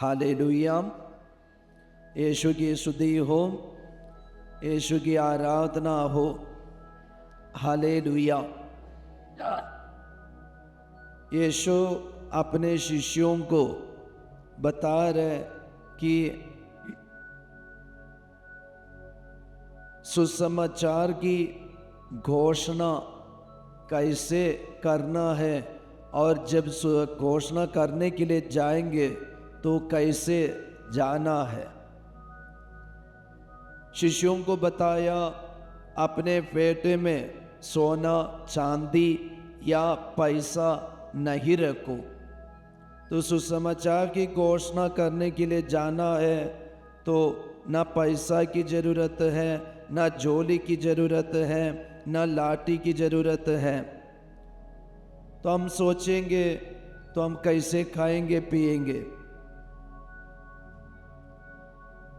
Hallelujah. यीशु की स्तुति हो, यीशु की आराधना हो। हालेलुया। यीशु अपने शिष्यों को बता रहे कि सुसमाचार की घोषणा कैसे करना है और जब घोषणा करने के लिए जाएंगे तो कैसे जाना है। शिष्यों को बताया अपने पेटे में सोना चांदी या पैसा नहीं रखो। तो सुसमाचार की घोषणा करने के लिए जाना है तो ना पैसा की ज़रूरत है, ना झोली की ज़रूरत है, ना लाठी की ज़रूरत है। तो हम सोचेंगे तो हम कैसे खाएंगे पिएंगे।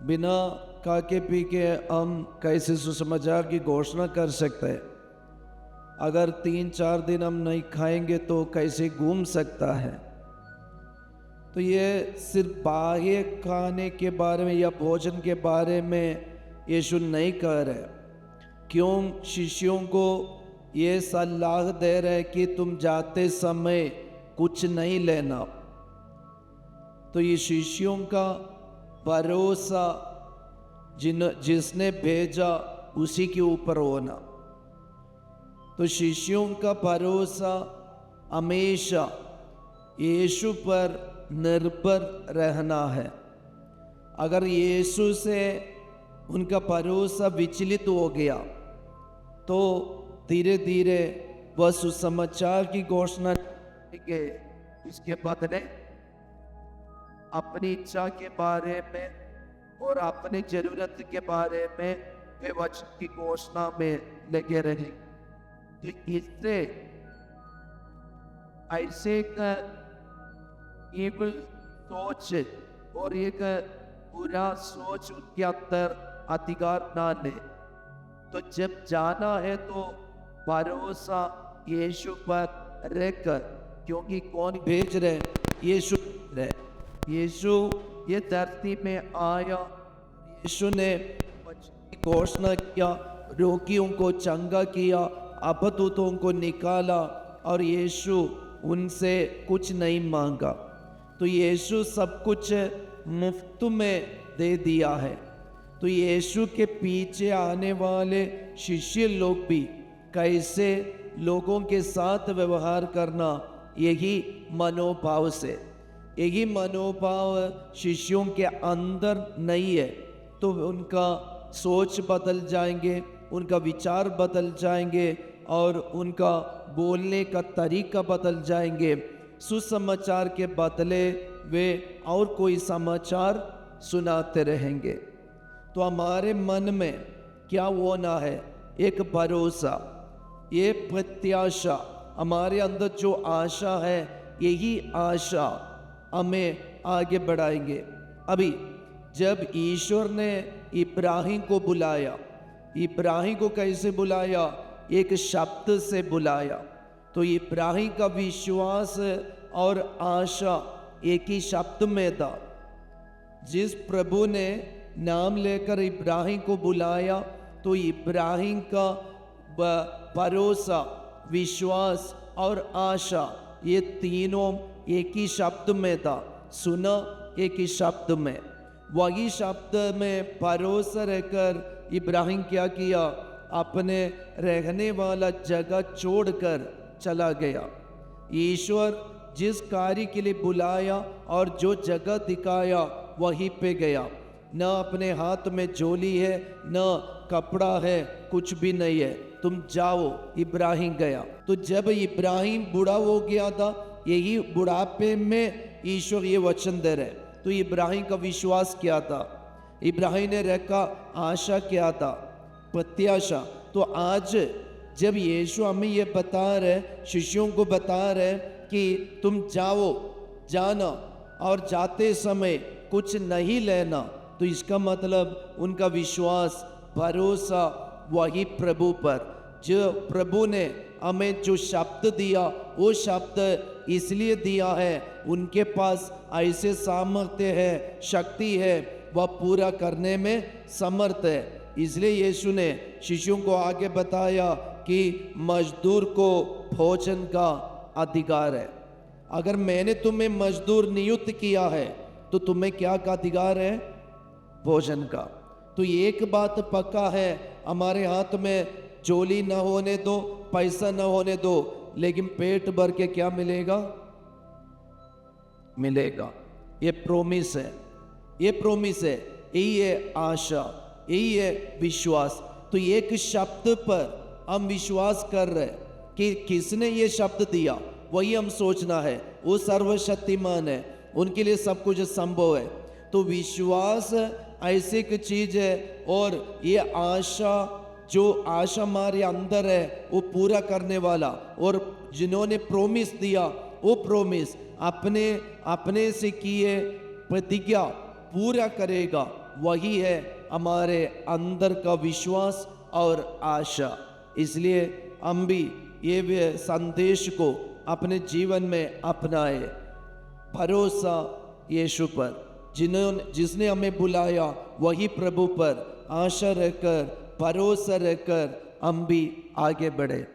बिना खा के पी के हम कैसे सुसमाचार की घोषणा कर सकते हैं। अगर 3-4 दिन हम नहीं खाएंगे तो कैसे घूम सकता है। तो ये सिर्फ बाह्य खाने के बारे में या भोजन के बारे में यीशु नहीं कह रहे। क्यों शिष्यों को ये सलाह दे रहे कि तुम जाते समय कुछ नहीं लेना। तो ये शिष्यों का भरोसा जिसने भेजा उसी के ऊपर होना। तो शिष्यों का भरोसा हमेशा यीशु पर निर्भर रहना है। अगर यीशु से उनका भरोसा विचलित हो गया तो धीरे धीरे वह सुसमाचार की घोषणा के इसके बदले अपनी इच्छा के बारे में और अपनी जरूरत के बारे में वे वचन की घोषणा में लगे रहे। तो इससे ऐसे इविल सोच और एक बुरा सोच उनके अंदर अधिकार ना ले। तो जब जाना है तो भरोसा यीशु पर रहकर, क्योंकि कौन भेज रहे? यीशु रहे। यीशु ये धरती में आया, यीशु ने घोषणा किया, रोगियों को चंगा किया, अबतूतों को निकाला और यीशु उनसे कुछ नहीं मांगा। तो यीशु सब कुछ मुफ्त में दे दिया है। तो यीशु के पीछे आने वाले शिष्य लोग भी कैसे लोगों के साथ व्यवहार करना, यही मनोभाव से, यही मनोभाव शिष्यों के अंदर नहीं है तो उनका सोच बदल जाएंगे, उनका विचार बदल जाएंगे और उनका बोलने का तरीका बदल जाएंगे। सुसमाचार के बदले वे और कोई समाचार सुनाते रहेंगे। तो हमारे मन में क्या होना है? एक भरोसा, ये प्रत्याशा, हमारे अंदर जो आशा है यही आशा हमें आगे बढ़ाएंगे। अभी जब ईश्वर ने इब्राहिम को बुलाया, इब्राहिम को कैसे बुलाया? एक शब्द से बुलाया। तो इब्राहिम का विश्वास और आशा एक ही शब्द में था। जिस प्रभु ने नाम लेकर इब्राहिम को बुलाया तो इब्राहिम का भरोसा, विश्वास और आशा ये तीनों एक ही शब्द में था। सुना एक ही शब्द में, वही शब्द में भरोसा रहकर इब्राहिम क्या किया? अपने रहने वाला जगह छोड़कर चला गया। ईश्वर जिस कार्य के लिए बुलाया और जो जगह दिखाया वहीं पे गया। न अपने हाथ में झोली है, न कपड़ा है, कुछ भी नहीं है। तुम जाओ। इब्राहिम गया। तो जब इब्राहिम बूढ़ा हो गया था, यही बुढ़ापे में ईश्वर ये वचन दे रहे। तो इब्राहिम का विश्वास क्या था? इब्राहिम ने रखा आशा क्या था? प्रत्याशा। तो आज जब यीशु हमें ये बता रहे, शिष्यों को बता रहे कि तुम जाओ, जाना और जाते समय कुछ नहीं लेना, तो इसका मतलब उनका विश्वास, भरोसा वही प्रभु पर। जो प्रभु ने हमें जो शब्द दिया वो शब्द इसलिए दिया है, उनके पास ऐसे सामर्थ्य है, शक्ति है, वह पूरा करने में समर्थ है। इसलिए यीशु ने शिष्यों को आगे बताया कि मजदूर को भोजन का अधिकार है। अगर मैंने तुम्हें मजदूर नियुक्त किया है तो तुम्हें क्या का अधिकार है? भोजन का। तो एक बात पक्का है, हमारे हाथ में चोली न होने दो, पैसा न होने दो, लेकिन पेट भर के क्या मिलेगा? मिलेगा। ये प्रोमिस है, ये प्रोमिस है, यही है आशा, यही है विश्वास। तो एक शब्द पर हम विश्वास कर रहे कि किसने ये शब्द दिया, वही हम सोचना है। वो सर्वशक्तिमान है, उनके लिए सब कुछ संभव है। तो विश्वास ऐसी एक चीज है, और ये आशा, जो आशा हमारे अंदर है वो पूरा करने वाला, और जिन्होंने प्रोमिस दिया वो प्रोमिस अपने से किए प्रतिज्ञा पूरा करेगा। वही है हमारे अंदर का विश्वास और आशा। इसलिए हम भी ये संदेश को अपने जीवन में अपनाए। भरोसा यीशु पर, जिसने हमें बुलाया, वही प्रभु पर आशा रखकर, भरोसा रखकर हम भी आगे बढ़े।